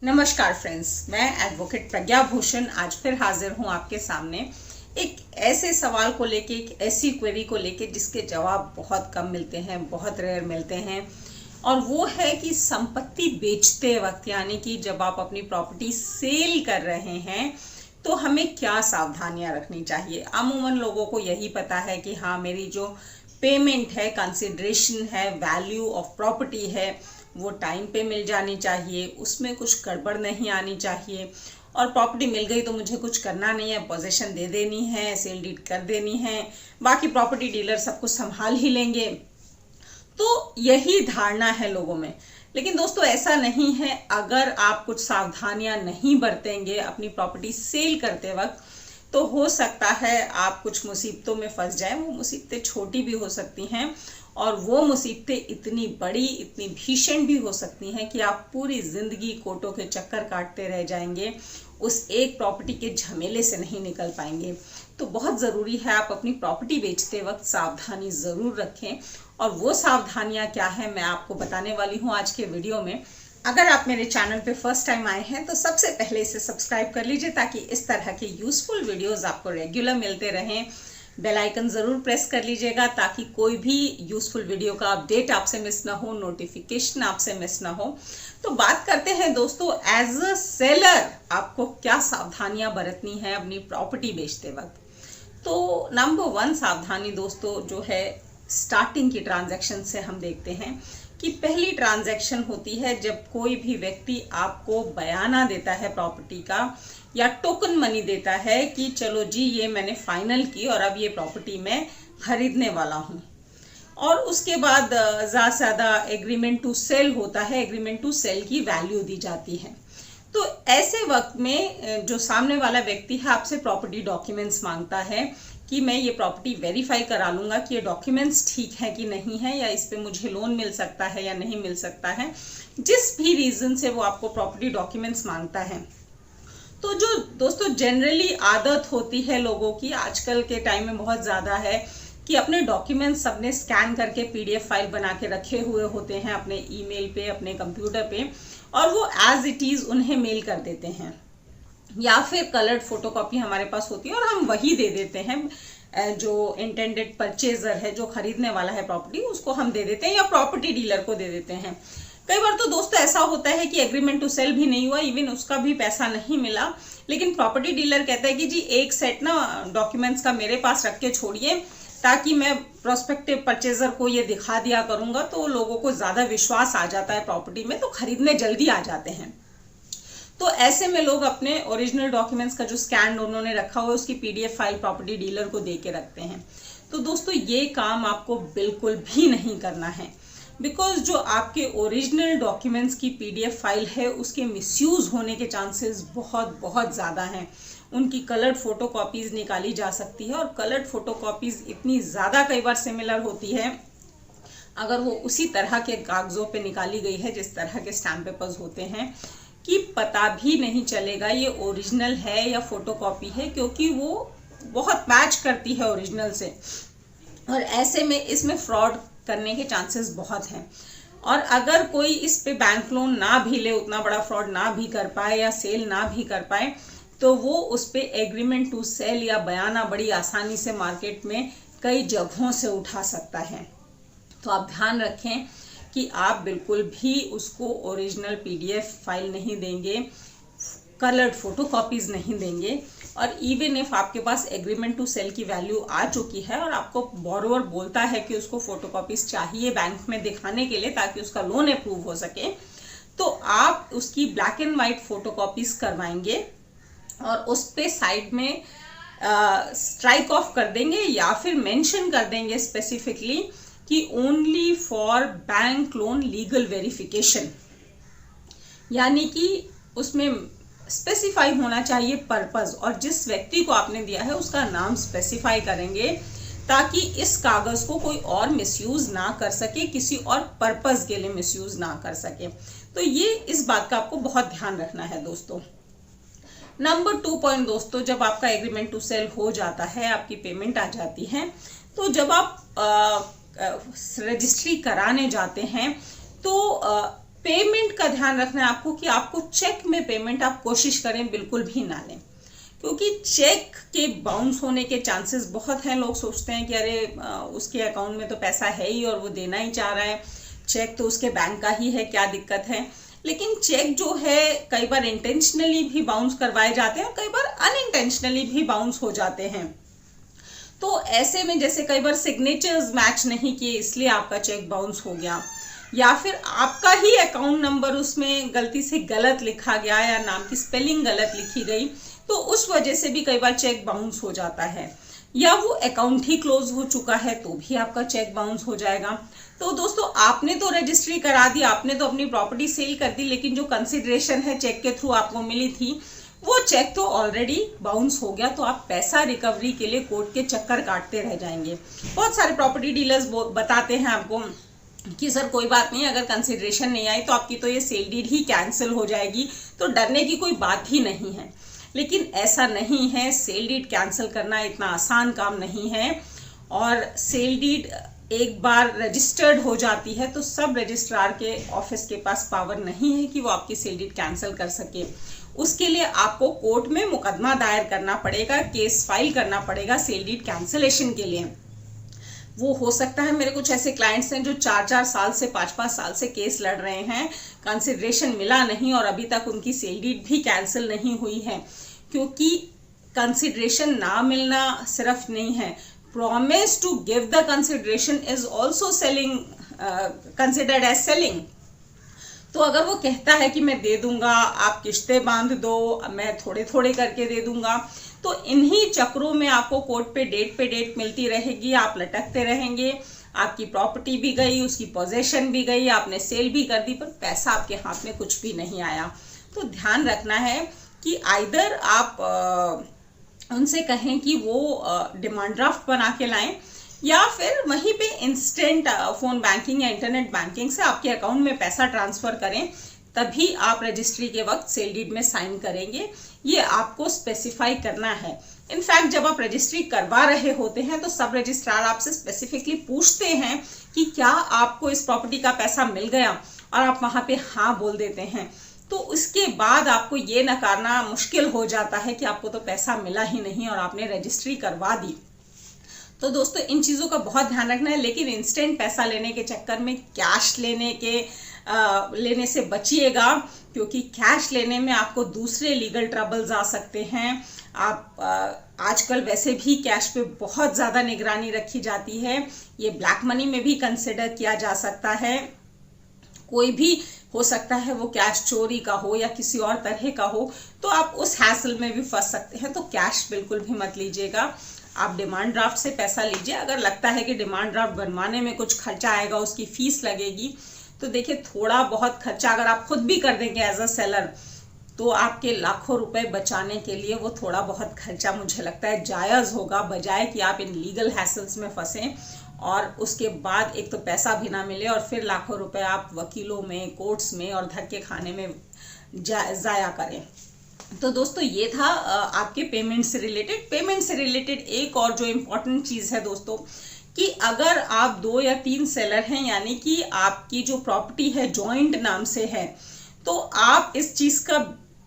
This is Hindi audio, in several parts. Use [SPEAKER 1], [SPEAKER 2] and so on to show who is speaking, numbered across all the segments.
[SPEAKER 1] नमस्कार फ्रेंड्स, मैं एडवोकेट प्रज्ञा भूषण आज फिर हाजिर हूं आपके सामने एक ऐसे सवाल को लेके, एक ऐसी क्वेरी को लेके जिसके जवाब बहुत कम मिलते हैं, बहुत रेयर मिलते हैं। और वो है कि संपत्ति बेचते वक्त, यानी कि जब आप अपनी प्रॉपर्टी सेल कर रहे हैं तो हमें क्या सावधानियां रखनी चाहिए। अमूमन लोगों को यही पता है कि हाँ, मेरी जो पेमेंट है, कंसिडरेशन है, वैल्यू ऑफ प्रॉपर्टी है, वो टाइम पे मिल जानी चाहिए, उसमें कुछ गड़बड़ नहीं आनी चाहिए। और प्रॉपर्टी मिल गई तो मुझे कुछ करना नहीं है, पोजीशन दे देनी है, सेल डीड कर देनी है, बाकी प्रॉपर्टी डीलर सब कुछ संभाल ही लेंगे। तो यही धारणा है लोगों में। लेकिन दोस्तों, ऐसा नहीं है। अगर आप कुछ सावधानियां नहीं बरतेंगे अपनी प्रॉपर्टी सेल करते वक्त, तो हो सकता है आप कुछ मुसीबतों में फंस जाएं। वो मुसीबतें छोटी भी हो सकती हैं और वो मुसीबतें इतनी बड़ी, इतनी भीषण भी हो सकती हैं कि आप पूरी जिंदगी कोर्टों के चक्कर काटते रह जाएंगे, उस एक प्रॉपर्टी के झमेले से नहीं निकल पाएंगे। तो बहुत ज़रूरी है आप अपनी प्रॉपर्टी बेचते वक्त सावधानी ज़रूर रखें। और वो सावधानियां क्या है, मैं आपको बताने वाली हूँ आज के वीडियो में। अगर आप मेरे चैनल पे फर्स्ट टाइम आए हैं तो सबसे पहले इसे सब्सक्राइब कर लीजिए, ताकि इस तरह के यूजफुल वीडियोस आपको रेगुलर मिलते रहें। बेल आइकन जरूर प्रेस कर लीजिएगा ताकि कोई भी यूजफुल वीडियो का अपडेट आपसे मिस ना हो, नोटिफिकेशन आपसे मिस ना हो। तो बात करते हैं दोस्तों, एज अ सेलर आपको क्या सावधानियां बरतनी है अपनी प्रॉपर्टी बेचते वक्त। तो नंबर 1 सावधानी दोस्तों जो है, स्टार्टिंग की ट्रांजैक्शन से हम देखते हैं कि पहली ट्रांजैक्शन होती है जब कोई भी व्यक्ति आपको बयाना देता है प्रॉपर्टी का, या टोकन मनी देता है कि चलो जी, ये मैंने फाइनल की और अब ये प्रॉपर्टी मैं खरीदने वाला हूं। और उसके बाद ज़्यादा से ज़्यादा एग्रीमेंट टू सेल होता है, एग्रीमेंट टू सेल की वैल्यू दी जाती है। तो ऐसे वक्त में जो सामने वाला व्यक्ति है आपसे प्रॉपर्टी डॉक्यूमेंट्स मांगता है कि मैं ये प्रॉपर्टी वेरीफाई करा लूंगा कि ये डॉक्यूमेंट्स ठीक है कि नहीं है, या इस पे मुझे लोन मिल सकता है या नहीं मिल सकता है। जिस भी रीजन से वो आपको प्रॉपर्टी डॉक्यूमेंट्स मांगता है। तो जो दोस्तों जनरली आदत होती है लोगों की, आजकल के टाइम में बहुत ज़्यादा है कि अपने डॉक्यूमेंट्स सबने स्कैन करके पीडीएफ फाइल बना के रखे हुए होते हैं अपने ईमेल पे, अपने कंप्यूटर पे, और वो एज इट इज़ उन्हें मेल कर देते हैं। या फिर कलर्ड फोटोकॉपी हमारे पास होती है और हम वही दे देते हैं। जो इंटेंडेड परचेजर है, जो खरीदने वाला है प्रॉपर्टी, उसको हम दे देते हैं या प्रॉपर्टी डीलर को दे देते हैं। कई बार तो दोस्तों ऐसा होता है कि एग्रीमेंट टू सेल भी नहीं हुआ, इवन उसका भी पैसा नहीं मिला, लेकिन प्रॉपर्टी डीलर कहता है कि जी एक सेट ना डॉक्यूमेंट्स का मेरे पास रख के छोड़िए, ताकि मैं प्रोस्पेक्टिव परचेजर को ये दिखा दिया करूंगा, तो लोगों को ज्यादा विश्वास आ जाता है प्रॉपर्टी में, तो खरीदने जल्दी आ जाते हैं। तो ऐसे में लोग अपने ओरिजिनल डॉक्यूमेंट्स का जो स्कैन उन्होंने रखा हुआ है उसकी पीडीएफ फाइल प्रॉपर्टी डीलर को दे के रखते हैं। तो दोस्तों ये काम आपको बिल्कुल भी नहीं करना है, बिकॉज जो आपके ओरिजिनल डॉक्यूमेंट्स की पीडीएफ फाइल है उसके मिसयूज होने के चांसेस बहुत बहुत ज़्यादा हैं। उनकी कलर्ड फोटोकॉपीज निकाली जा सकती है, और कलर्ड फोटोकॉपीज इतनी ज़्यादा कई बार सिमिलर होती है, अगर वो उसी तरह के कागजों पे निकाली गई है जिस तरह के स्टैम्प पेपर्स होते हैं, कि पता भी नहीं चलेगा ये ओरिजिनल है या फोटोकॉपी है, क्योंकि वो बहुत मैच करती है ओरिजिनल से। और ऐसे में इसमें फ्रॉड करने के चांसेस बहुत हैं। और अगर कोई इस पे बैंक लोन ना भी ले, उतना बड़ा फ्रॉड ना भी कर पाए या सेल ना भी कर पाए, तो वो उस पे एग्रीमेंट टू सेल या बयाना बड़ी आसानी से मार्केट में कई जगहों से उठा सकता है। तो आप ध्यान रखें कि आप बिल्कुल भी उसको ओरिजिनल पीडीएफ फाइल नहीं देंगे, कलर्ड फोटोकॉपीज नहीं देंगे। और इवन इफ आपके पास एग्रीमेंट टू सेल की वैल्यू आ चुकी है और आपको बोरोवर बोलता है कि उसको फोटोकॉपीज चाहिए बैंक में दिखाने के लिए ताकि उसका लोन अप्रूव हो सके, तो आप उसकी ब्लैक एंड व्हाइट फोटोकॉपीज करवाएंगे और उस पे साइड में स्ट्राइक ऑफ कर देंगे, या फिर मेंशन कर देंगे स्पेसिफिकली कि only for bank loan legal verification. यानी कि उसमें स्पेसिफाई होना चाहिए पर्पस, और जिस व्यक्ति को आपने दिया है उसका नाम स्पेसिफाई करेंगे, ताकि इस कागज को कोई और मिसयूज ना कर सके, किसी और पर्पस के लिए मिसयूज ना कर सके। तो ये इस बात का आपको बहुत ध्यान रखना है दोस्तों। नंबर 2 पॉइंट दोस्तों, जब आपका एग्रीमेंट टू सेल हो जाता है, आपकी पेमेंट आ जाती है, तो जब आप रजिस्ट्री कराने जाते हैं तो पेमेंट का ध्यान रखना है आपको कि आपको चेक में पेमेंट आप कोशिश करें बिल्कुल भी ना लें, क्योंकि चेक के बाउंस होने के चांसेस बहुत हैं। लोग सोचते हैं कि अरे उसके अकाउंट में तो पैसा है ही और वो देना ही चाह रहा है, चेक तो उसके बैंक का ही है, क्या दिक्कत है। लेकिन चेक जो है कई बार इंटेंशनली भी बाउंस करवाए जाते हैं और कई बार अनइंटेंशनली भी बाउंस हो जाते हैं। तो ऐसे में जैसे कई बार सिग्नेचर्स मैच नहीं किए इसलिए आपका चेक बाउंस हो गया, या फिर आपका ही अकाउंट नंबर उसमें गलती से गलत लिखा गया या नाम की स्पेलिंग गलत लिखी गई, तो उस वजह से भी कई बार चेक बाउंस हो जाता है। या वो अकाउंट ही क्लोज हो चुका है तो भी आपका चेक बाउंस हो जाएगा। तो दोस्तों आपने तो रजिस्ट्री करा दी, आपने तो अपनी प्रॉपर्टी सेल कर दी, लेकिन जो कंसिडरेशन है चेक के थ्रू आपको मिली थी वो चेक तो ऑलरेडी बाउंस हो गया, तो आप पैसा रिकवरी के लिए कोर्ट के चक्कर काटते रह जाएंगे। बहुत सारे प्रॉपर्टी डीलर्स बताते हैं आपको कि सर कोई बात नहीं, अगर कंसिडरेशन नहीं आई तो आपकी तो ये सेल डीड ही कैंसिल हो जाएगी, तो डरने की कोई बात ही नहीं है। लेकिन ऐसा नहीं है, सेल डीड कैंसिल करना इतना आसान काम नहीं है। और सेल डीड एक बार रजिस्टर्ड हो जाती है तो सब रजिस्ट्रार के ऑफिस के पास पावर नहीं है कि वो आपकी सेल डीड कैंसिल कर सके। उसके लिए आपको कोर्ट में मुकदमा दायर करना पड़ेगा, केस फाइल करना पड़ेगा सेल डीड कैंसिलेशन के लिए। वो हो सकता है, मेरे कुछ ऐसे क्लाइंट्स हैं जो 4-4 साल से 5-5 साल से केस लड़ रहे हैं, कंसिडरेशन मिला नहीं और अभी तक उनकी सेल डीड भी कैंसिल नहीं हुई है। क्योंकि कंसिडरेशन ना मिलना सिर्फ नहीं है, promise to give the consideration is also selling, considered as selling. तो अगर वो कहता है कि मैं दे दूंगा, आप किश्तें बांध दो, मैं थोड़े थोड़े करके दे दूंगा, तो इन्हीं चक्रों में आपको कोर्ट पे डेट मिलती रहेगी, आप लटकते रहेंगे, आपकी प्रॉपर्टी भी गई, उसकी पोजेशन भी गई, आपने सेल भी कर दी, पर पैसा आपके हाथ में कुछ भी नहीं आया। तो ध्यान रखना है कि आइदर आप उनसे कहें कि वो डिमांड ड्राफ्ट बना के लाएं, या फिर वहीं पे इंस्टेंट फोन बैंकिंग या इंटरनेट बैंकिंग से आपके अकाउंट में पैसा ट्रांसफर करें, तभी आप रजिस्ट्री के वक्त सेल डीड में साइन करेंगे। ये आपको स्पेसिफाई करना है। इनफैक्ट जब आप रजिस्ट्री करवा रहे होते हैं तो सब रजिस्ट्रार आपसे स्पेसिफिकली पूछते हैं कि क्या आपको इस प्रॉपर्टी का पैसा मिल गया, और आप वहां पे हाँ बोल देते हैं, तो उसके बाद आपको ये नकारना मुश्किल हो जाता है कि आपको तो पैसा मिला ही नहीं और आपने रजिस्ट्री करवा दी। तो दोस्तों इन चीज़ों का बहुत ध्यान रखना है। लेकिन इंस्टेंट पैसा लेने के चक्कर में कैश लेने से बचिएगा, क्योंकि कैश लेने में आपको दूसरे लीगल ट्रबल्स आ सकते हैं। आप आजकल वैसे भी कैश पे बहुत ज़्यादा निगरानी रखी जाती है, ये ब्लैक मनी में भी कंसिडर किया जा सकता है। कोई भी हो सकता है वो कैश चोरी का हो या किसी और तरह का हो, तो आप उस हैसल में भी फंस सकते हैं। तो कैश बिल्कुल भी मत लीजिएगा, आप डिमांड ड्राफ्ट से पैसा लीजिए। अगर लगता है कि डिमांड ड्राफ्ट बनवाने में कुछ खर्चा आएगा, उसकी फीस लगेगी, तो देखिए थोड़ा बहुत खर्चा अगर आप खुद भी कर देंगे एज अ सेलर, तो आपके लाखों रुपए बचाने के लिए वो थोड़ा बहुत खर्चा मुझे लगता है जायज़ होगा, बजाय कि आप इन लीगल हैसल्स में फंसें और उसके बाद एक तो पैसा भी ना मिले और फिर लाखों रुपए आप वकीलों में, कोर्ट्स में और धक्के खाने में जाया करें। तो दोस्तों ये था आपके पेमेंट से रिलेटेड एक और जो इम्पोर्टेंट चीज़ है दोस्तों, कि अगर आप 2 या 3 सेलर हैं, यानी कि आपकी जो प्रॉपर्टी है जॉइंट नाम से है, तो आप इस चीज़ का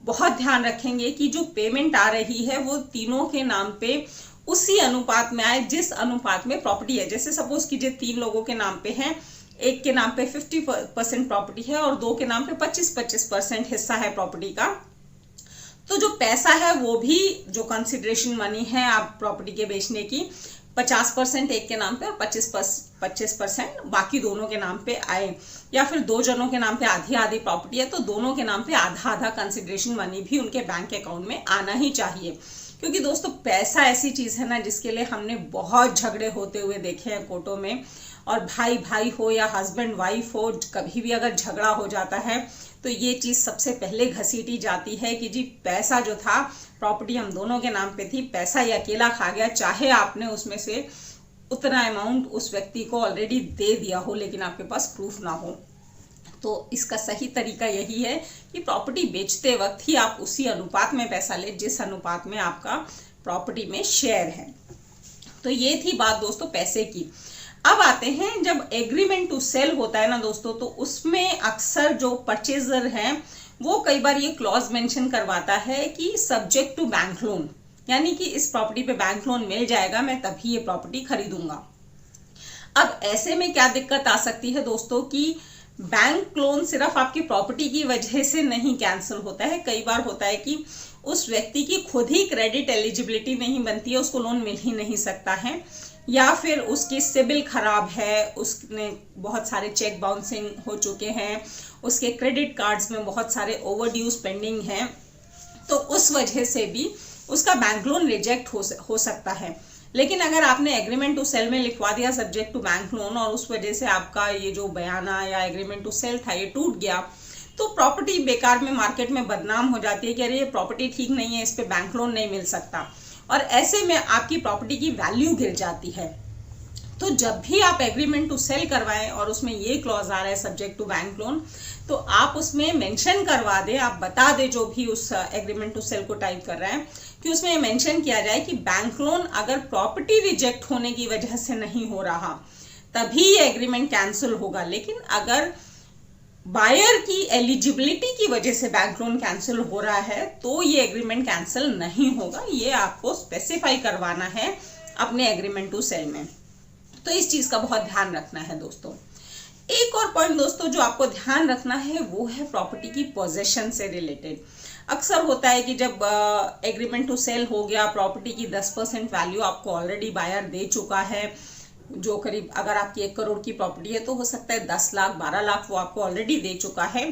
[SPEAKER 1] बहुत ध्यान रखेंगे कि जो पेमेंट आ रही है वो तीनों के नाम पे उसी अनुपात में आए जिस अनुपात में प्रॉपर्टी है। जैसे सपोज कीजिए 3 लोगों के नाम पे है, एक के नाम पे 50% प्रॉपर्टी है और 2 के नाम पे 25% हिस्सा है प्रॉपर्टी का, तो जो पैसा है वो भी जो कंसिडरेशन मनी है आप प्रॉपर्टी के बेचने की, 50% एक के नाम पे और 25% बाकी दोनों के नाम पे आए। या फिर 2 जनों के नाम पे आधी आधी प्रॉपर्टी है तो दोनों के नाम पे आधा आधा कंसिडरेशन मनी भी उनके बैंक अकाउंट में आना ही चाहिए। क्योंकि दोस्तों पैसा ऐसी चीज है ना जिसके लिए हमने बहुत झगड़े होते हुए देखे हैं कोर्टों में, और भाई भाई हो या हस्बैंड वाइफ हो, कभी भी अगर झगड़ा हो जाता है तो ये चीज सबसे पहले घसीटी जाती है कि जी पैसा जो था, प्रॉपर्टी हम दोनों के नाम पे थी, पैसा ये अकेला खा गया, चाहे आपने उसमें से उतना अमाउंट उस व्यक्ति को ऑलरेडी दे दिया हो लेकिन आपके पास प्रूफ ना हो। तो इसका सही तरीका यही है कि प्रॉपर्टी बेचते वक्त ही आप उसी अनुपात में पैसा ले जिस अनुपात में आपका प्रॉपर्टी में शेयर है। तो ये थी बात दोस्तों पैसे की। अब आते हैं, जब एग्रीमेंट टू सेल होता है ना दोस्तों, तो उसमें अक्सर जो परचेजर है वो कई बार ये क्लॉज मेंशन करवाता है कि सब्जेक्ट टू बैंक लोन, यानी कि इस प्रॉपर्टी पे बैंक लोन मिल जाएगा, मैं तभी ये प्रॉपर्टी खरीदूंगा। अब ऐसे में क्या दिक्कत आ सकती है दोस्तों कि बैंक लोन सिर्फ आपकी प्रॉपर्टी की वजह से नहीं कैंसिल होता है, कई बार होता है कि उस व्यक्ति की खुद ही क्रेडिट एलिजिबिलिटी नहीं बनती है, उसको लोन मिल ही नहीं सकता है, या फिर उसकी सिबिल खराब है, उसने बहुत सारे चेक बाउंसिंग हो चुके हैं, उसके क्रेडिट कार्ड्स में बहुत सारे ओवरड्यूज पेंडिंग हैं, तो उस वजह से भी उसका बैंक लोन रिजेक्ट हो सकता है। लेकिन अगर आपने एग्रीमेंट टू सेल में लिखवा दिया सब्जेक्ट टू बैंक लोन और उस वजह से आपका ये जो बयाना या एग्रीमेंट टू सेल था ये टूट गया, तो प्रॉपर्टी बेकार में मार्केट में बदनाम हो जाती है कि अरे ये प्रॉपर्टी ठीक नहीं है, इस पे बैंक लोन नहीं मिल सकता, और ऐसे में आपकी प्रॉपर्टी की वैल्यू गिर जाती है। तो जब भी आप एग्रीमेंट टू सेल करवाएं और उसमें ये क्लॉज आ रहा है सब्जेक्ट टू बैंक लोन, तो आप उसमें मेंशन करवा दें, आप बता दें जो भी उस एग्रीमेंट टू सेल को टाइप कर रहा है कि उसमें मेंशन किया जाए कि बैंक लोन अगर प्रॉपर्टी रिजेक्ट होने की वजह से नहीं हो रहा तभी ये एग्रीमेंट कैंसिल होगा, लेकिन अगर बायर की एलिजिबिलिटी की वजह से बैंक लोन कैंसिल हो रहा है तो ये एग्रीमेंट कैंसिल नहीं होगा। ये आपको स्पेसिफाई करवाना है अपने एग्रीमेंट टू सेल में, तो इस चीज का बहुत ध्यान रखना है दोस्तों। एक और पॉइंट दोस्तों जो आपको ध्यान रखना है वो है प्रॉपर्टी की पोजेशन से रिलेटेड। अक्सर होता है कि जब एग्रीमेंट टू सेल हो गया, प्रॉपर्टी की 10% वैल्यू आपको ऑलरेडी बायर दे चुका है, जो करीब अगर आपकी 1 करोड़ की प्रॉपर्टी है तो हो सकता है 10 लाख 12 लाख वो आपको ऑलरेडी दे चुका है,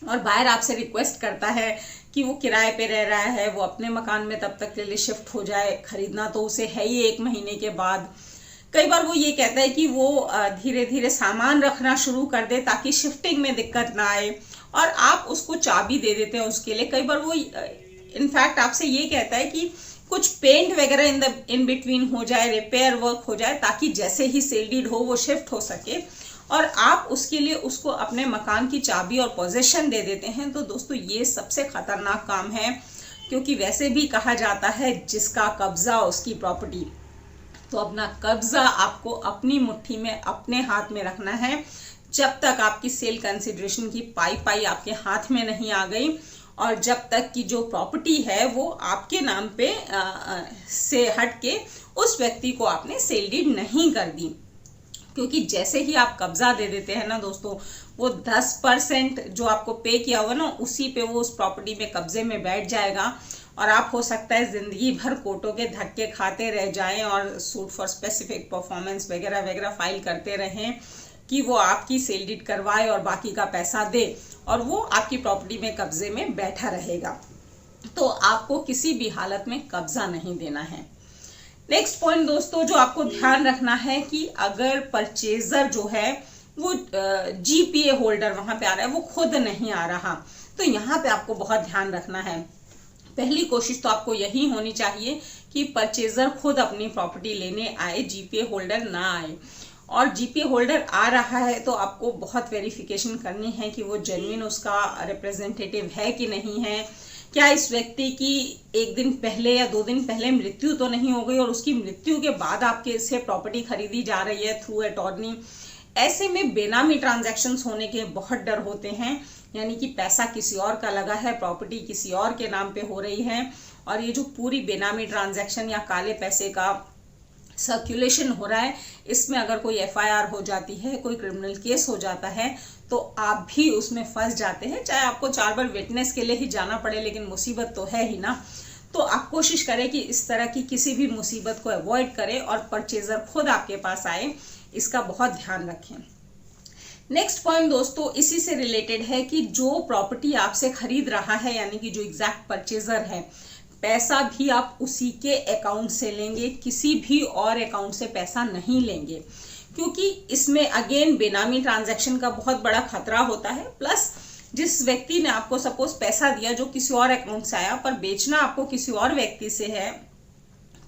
[SPEAKER 1] और बायर आपसे रिक्वेस्ट करता है कि वो किराए पे रह रहा है, वो अपने मकान में तब तक के लिए शिफ्ट हो जाए, खरीदना तो उसे है ही 1 महीने के बाद। कई बार वो ये कहता है कि वो धीरे धीरे सामान रखना शुरू कर दे ताकि शिफ्टिंग में दिक्कत ना आए, और आप उसको चाबी दे देते हैं उसके लिए। कई बार वो इनफैक्ट आपसे ये कहता है कि कुछ पेंट वगैरह इन बिटवीन हो जाए, रिपेयर वर्क हो जाए, ताकि जैसे ही सेल डीड हो वो शिफ्ट हो सके, और आप उसके लिए उसको अपने मकान की चाबी और पोजीशन दे देते हैं। तो दोस्तों ये सबसे खतरनाक काम है, क्योंकि वैसे भी कहा जाता है जिसका कब्जा उसकी प्रॉपर्टी, तो अपना कब्जा आपको अपनी मुट्ठी में अपने हाथ में रखना है जब तक आपकी सेल कंसिडरेशन की पाई आपके हाथ में नहीं आ गई, और जब तक कि जो प्रॉपर्टी है वो आपके नाम पे से हट के उस व्यक्ति को आपने सेल डीड नहीं कर दी। क्योंकि जैसे ही आप कब्जा दे देते हैं ना दोस्तों, वो 10% जो आपको पे किया हुआ ना उसी पे वो उस प्रॉपर्टी में कब्जे में बैठ जाएगा, और आप हो सकता है जिंदगी भर कोर्टों के धक्के खाते रह जाएं और सूट फॉर स्पेसिफिक परफॉर्मेंस वगैरह वगैरह फाइल करते रहें कि वो आपकी सेल डीड करवाए और बाकी का पैसा दे, और वो आपकी प्रॉपर्टी में कब्जे में बैठा रहेगा। तो आपको किसी भी हालत में कब्जा नहीं देना है। नेक्स्ट पॉइंट दोस्तों जो आपको ध्यान रखना है कि अगर परचेजर जो है वो जीपीए होल्डर वहां पे आ रहा है, वो खुद नहीं आ रहा, तो यहाँ पे आपको बहुत ध्यान रखना है। पहली कोशिश तो आपको यही होनी चाहिए कि परचेजर खुद अपनी प्रॉपर्टी लेने आए, जीपीए होल्डर ना आए। और जीपीए होल्डर आ रहा है तो आपको बहुत वेरिफिकेशन करनी है कि वो जेन्युइन उसका रिप्रेजेंटेटिव है कि नहीं है, क्या इस व्यक्ति की 1 दिन पहले या 2 दिन पहले मृत्यु तो नहीं हो गई और उसकी मृत्यु के बाद आपके से प्रॉपर्टी खरीदी जा रही है थ्रू अटॉर्नी। ऐसे में बेनामी ट्रांजैक्शंस होने के बहुत डर होते हैं, यानी कि पैसा किसी और का लगा है, प्रॉपर्टी किसी और के नाम पे हो रही है, और ये जो पूरी बेनामी ट्रांजैक्शन या काले पैसे का सर्कुलेशन हो रहा है, इसमें अगर कोई एफआईआर हो जाती है, कोई क्रिमिनल केस हो जाता है, तो आप भी उसमें फंस जाते हैं। चाहे आपको 4 बार विटनेस के लिए ही जाना पड़े, लेकिन मुसीबत तो है ही ना। तो आप कोशिश करें कि इस तरह की किसी भी मुसीबत को अवॉइड करें और परचेजर खुद आपके पास आए, इसका बहुत ध्यान रखें। नेक्स्ट पॉइंट दोस्तों इसी से रिलेटेड है कि जो प्रॉपर्टी आपसे खरीद रहा है, यानी कि जो एग्जैक्ट परचेजर है, पैसा भी आप उसी के अकाउंट से लेंगे, किसी भी और अकाउंट से पैसा नहीं लेंगे, क्योंकि इसमें अगेन बेनामी ट्रांजैक्शन का बहुत बड़ा खतरा होता है। प्लस जिस व्यक्ति ने आपको सपोज पैसा दिया जो किसी और अकाउंट से आया, पर बेचना आपको किसी और व्यक्ति से है,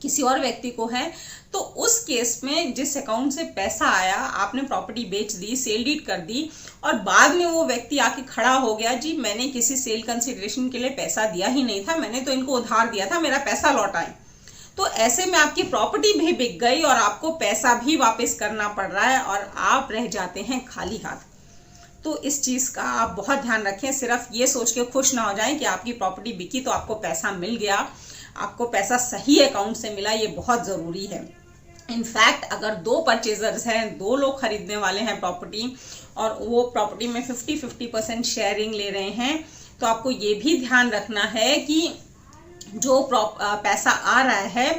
[SPEAKER 1] किसी और व्यक्ति को है, तो उस केस में जिस अकाउंट से पैसा आया, आपने प्रॉपर्टी बेच दी, सेल डीड कर दी, और बाद में वो व्यक्ति आके खड़ा हो गया, जी मैंने किसी सेल कंसिडरेशन के लिए पैसा दिया ही नहीं था, मैंने तो इनको उधार दिया था, मेरा पैसा लौटाएं। तो ऐसे में आपकी प्रॉपर्टी भी बिक गई और आपको पैसा भी वापस करना पड़ रहा है और आप रह जाते हैं खाली हाथ। तो इस चीज का आप बहुत ध्यान रखें। सिर्फ ये सोच के खुश ना हो जाएं कि आपकी प्रॉपर्टी बिकी तो आपको पैसा मिल गया, आपको पैसा सही अकाउंट से मिला, ये बहुत जरूरी है। इनफैक्ट अगर 2 परचेजर्स हैं, 2 लोग खरीदने वाले हैं प्रॉपर्टी और वो प्रॉपर्टी में 50-50% शेयरिंग ले रहे हैं, तो आपको ये भी ध्यान रखना है कि जो पैसा आ रहा है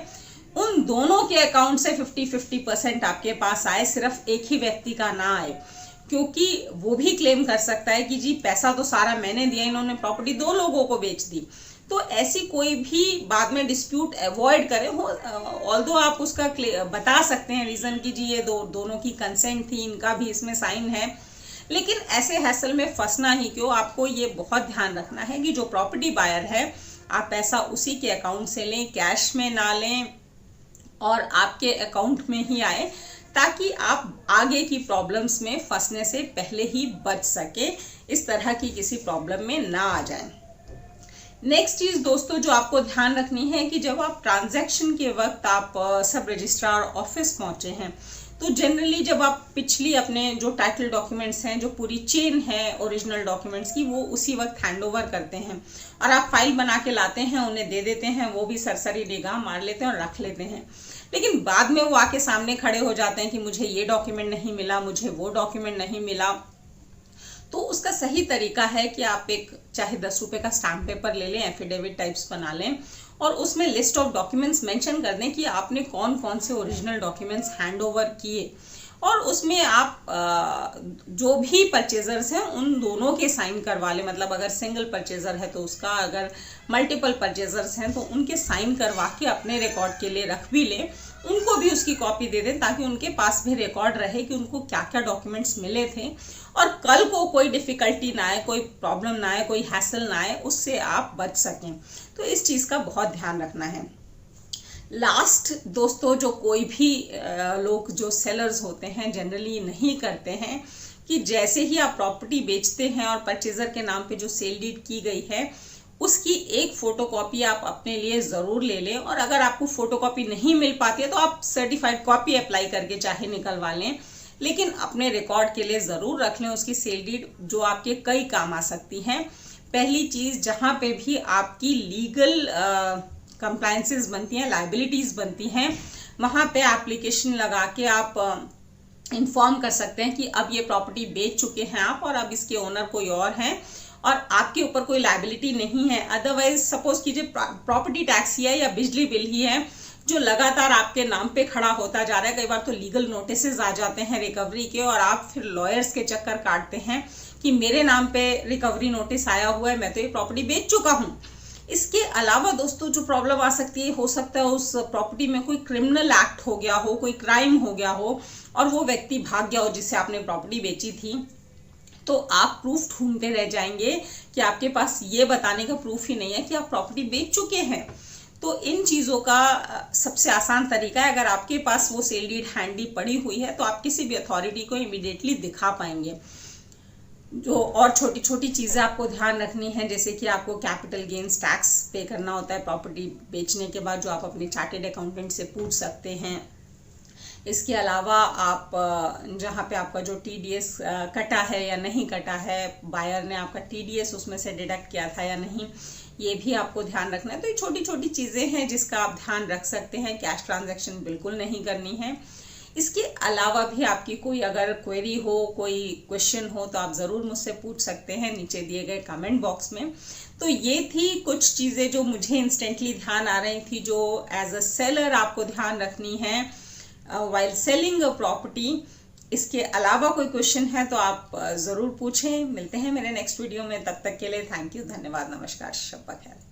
[SPEAKER 1] उन दोनों के अकाउंट से 50-50% आपके पास आए, सिर्फ एक ही व्यक्ति का ना आए, क्योंकि वो भी क्लेम कर सकता है कि जी पैसा तो सारा मैंने दिया, इन्होंने प्रॉपर्टी 2 लोगों को बेच दी। तो ऐसी कोई भी बाद में डिस्प्यूट अवॉइड करें। ऑल्दो आप उसका बता सकते हैं रीजन कि जी ये दोनों की कंसेंट थी, इनका भी इसमें साइन है, लेकिन ऐसे हैसल में फंसना ही क्यों। आपको ये बहुत ध्यान रखना है कि जो प्रॉपर्टी बायर है आप पैसा उसी के अकाउंट से लें, कैश में ना लें और आपके अकाउंट में ही आए, ताकि आप आगे की प्रॉब्लम्स में फंसने से पहले ही बच सके, इस तरह की किसी प्रॉब्लम में ना आ जाए। नेक्स्ट चीज दोस्तों जो आपको ध्यान रखनी है कि जब आप ट्रांजैक्शन के वक्त आप सब रजिस्ट्रार ऑफिस पहुंचे हैं, तो जनरली जब आप पिछली अपने जो टाइटल डॉक्यूमेंट्स हैं, जो पूरी चेन है ओरिजिनल डॉक्यूमेंट्स की, वो उसी वक्त हैंडओवर करते हैं और आप फाइल बना के लाते हैं, उन्हें दे देते हैं, वो भी सरसरी निगाह मार लेते हैं और रख लेते हैं। लेकिन बाद में वो आके सामने खड़े हो जाते हैं कि मुझे ये डॉक्यूमेंट नहीं मिला, मुझे वो डॉक्यूमेंट नहीं मिला। तो उसका सही तरीका है कि आप एक चाहे 10 रुपए का स्टैम्प पेपर ले लें, एफिडेविट टाइप्स बना लें और उसमें लिस्ट ऑफ डॉक्यूमेंट्स मेंशन कर दें कि आपने कौन कौन से ओरिजिनल डॉक्यूमेंट्स हैंड ओवर किए, और उसमें आप जो भी परचेजर्स हैं उन दोनों के साइन करवा लें। मतलब अगर सिंगल परचेजर है तो उसका, अगर मल्टीपल परचेजर्स हैं तो उनके साइन करवा के अपने रिकॉर्ड के लिए रख भी लें, उनको भी उसकी कॉपी दे दें, ताकि उनके पास भी रिकॉर्ड रहे कि उनको क्या क्या डॉक्यूमेंट्स मिले थे और कल को कोई डिफिकल्टी ना आए, कोई प्रॉब्लम ना आए, कोई हैसल ना आए, उससे आप बच सकें। तो इस चीज़ का बहुत ध्यान रखना है। लास्ट दोस्तों, जो कोई भी लोग जो सेलर्स होते हैं जनरली नहीं करते हैं कि जैसे ही आप प्रॉपर्टी बेचते हैं और परचेजर के नाम पे जो सेल डीड की गई है उसकी एक फोटोकॉपी आप अपने लिए ज़रूर ले लें, और अगर आपको फोटोकॉपी नहीं मिल पाती है तो आप सर्टिफाइड कॉपी अप्लाई करके चाहे निकलवा लें, लेकिन अपने रिकॉर्ड के लिए ज़रूर रख लें उसकी सेल डीड, जो आपके कई काम आ सकती हैं। पहली चीज़, जहाँ पे भी आपकी लीगल कंप्लायंसेस बनती हैं, लाइबिलिटीज़ बनती हैं, वहाँ पे एप्लीकेशन लगा के आप इन्फॉर्म कर सकते हैं कि अब ये प्रॉपर्टी बेच चुके हैं आप और अब इसके ओनर कोई और हैं और आपके ऊपर कोई लाइबिलिटी नहीं है। अदरवाइज सपोज कीजिए प्रॉपर्टी टैक्स ही है या बिजली बिल ही है जो लगातार आपके नाम पे खड़ा होता जा रहा है, कई बार तो लीगल नोटिसेस आ जाते हैं रिकवरी के और आप फिर लॉयर्स के चक्कर काटते हैं कि मेरे नाम पे रिकवरी नोटिस आया हुआ है, मैं तो ये प्रॉपर्टी बेच चुका हूँ। इसके अलावा दोस्तों जो प्रॉब्लम आ सकती है, हो सकता है उस प्रॉपर्टी में कोई क्रिमिनल एक्ट हो गया हो, कोई क्राइम हो गया हो और वो व्यक्ति भाग गया हो जिससे आपने प्रॉपर्टी बेची थी, तो आप प्रूफ ढूंढते रह जाएंगे कि आपके पास ये बताने का प्रूफ ही नहीं है कि आप प्रॉपर्टी बेच चुके हैं। तो इन चीज़ों का सबसे आसान तरीका है, अगर आपके पास वो सेल डीड हैंडी पड़ी हुई है तो आप किसी भी अथॉरिटी को इमीडिएटली दिखा पाएंगे। जो और छोटी छोटी चीज़ें आपको ध्यान रखनी है, जैसे कि आपको कैपिटल गेन्स टैक्स पे करना होता है प्रॉपर्टी बेचने के बाद, जो आप अपने चार्टेड अकाउंटेंट से पूछ सकते हैं। इसके अलावा आप जहाँ पे आपका जो टीडीएस कटा है या नहीं कटा है, बायर ने आपका टीडीएस उसमें से डिडक्ट किया था या नहीं, ये भी आपको ध्यान रखना है। तो ये छोटी छोटी चीज़ें हैं जिसका आप ध्यान रख सकते हैं। कैश ट्रांजैक्शन बिल्कुल नहीं करनी है। इसके अलावा भी आपकी कोई अगर क्वेरी हो, कोई क्वेश्चन हो, तो आप ज़रूर मुझसे पूछ सकते हैं नीचे दिए गए कमेंट बॉक्स में। तो ये थी कुछ चीज़ें जो मुझे इंस्टेंटली ध्यान आ रही थी, जो एज अ सेलर आपको ध्यान रखनी है वाइल सेलिंग अ प्रॉपर्टी। इसके अलावा कोई क्वेश्चन है तो आप ज़रूर पूछें। मिलते हैं मेरे नेक्स्ट वीडियो में, तब तक के लिए थैंक यू, धन्यवाद, नमस्कार, शब्बा खैर।